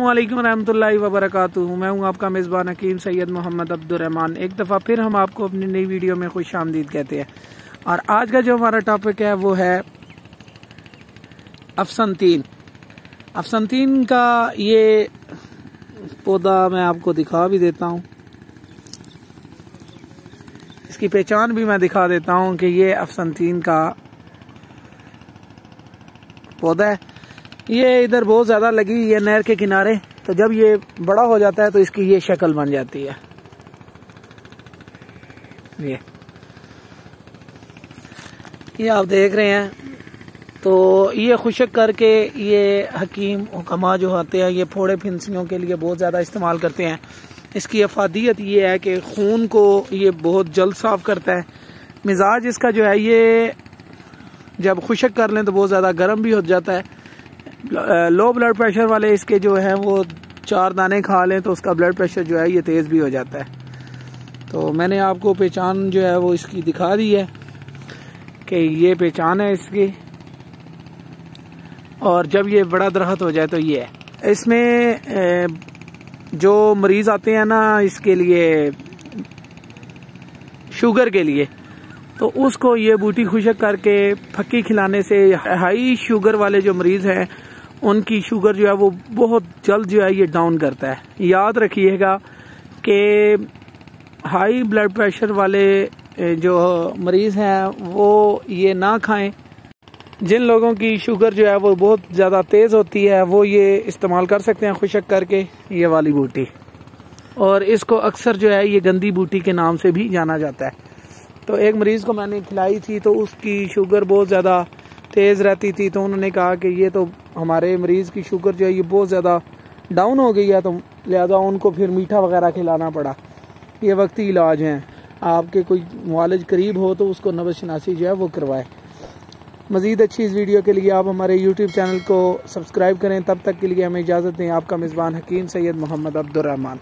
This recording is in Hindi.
अस्सलामुअलैकुम रहमतुल्लाहि व बरकातुहू। मैं हूं आपका मेज़बान हकीम सैयद मोहम्मद अब्दुर्रहमान। एक दफ़ा फिर हम आपको अपनी नई वीडियो में खुश आमदीद कहते हैं। और आज का जो हमारा टॉपिक है वो है अफसनतीन। अफसनतीन का ये पौधा मैं आपको दिखा भी देता हूँ, इसकी पहचान भी मैं दिखा देता हूँ कि ये अफसनतीन का पौधा है। ये इधर बहुत ज़्यादा लगी ये नहर के किनारे, तो जब ये बड़ा हो जाता है तो इसकी ये शक्ल बन जाती है। ये आप देख रहे हैं। तो ये खुशक करके ये हकीम हुक्मा जो होते हैं ये फोड़े फिंसियों के लिए बहुत ज़्यादा इस्तेमाल करते हैं। इसकी अफादियत ये है कि खून को ये बहुत जल्द साफ करता है। मिजाज इसका जो है ये जब खुशक कर लें तो बहुत ज़्यादा गर्म भी हो जाता है। लो ब्लड प्रेशर वाले इसके जो है वो 4 दाने खा लें तो उसका ब्लड प्रेशर जो है ये तेज़ भी हो जाता है। तो मैंने आपको पहचान जो है वो इसकी दिखा दी है कि ये पहचान है इसकी। और जब ये बड़ा दरख्त हो जाए तो ये है। इसमें जो मरीज़ आते हैं ना इसके लिए शुगर के लिए, तो उसको ये बूटी खुशक करके फक्की खिलाने से हाई शुगर वाले जो मरीज़ हैं उनकी शुगर जो है वो बहुत जल्द जो है ये डाउन करता है। याद रखिएगा कि हाई ब्लड प्रेशर वाले जो मरीज़ हैं वो ये ना खाएं। जिन लोगों की शुगर जो है वो बहुत ज़्यादा तेज़ होती है वो ये इस्तेमाल कर सकते हैं खुशक करके ये वाली बूटी। और इसको अक्सर जो है ये गंदी बूटी के नाम से भी जाना जाता है। तो एक मरीज़ को मैंने खिलाई थी तो उसकी शुगर बहुत ज़्यादा तेज़ रहती थी, तो उन्होंने कहा कि ये तो हमारे मरीज़ की शुगर जो है ये बहुत ज़्यादा डाउन हो गई है, तो लिहाजा उनको फिर मीठा वगैरह खिलाना पड़ा। ये वक्ती इलाज हैं। आपके कोई मुआलिज करीब हो तो उसको नब्ज़ शनासी जो है वो करवाए। मज़ीद अच्छी इस वीडियो के लिए आप हमारे YouTube चैनल को सब्सक्राइब करें। तब तक के लिए हमें इजाज़त दें। आपका मेज़बान हकीम सैयद मोहम्मद अब्दुर्रहमान।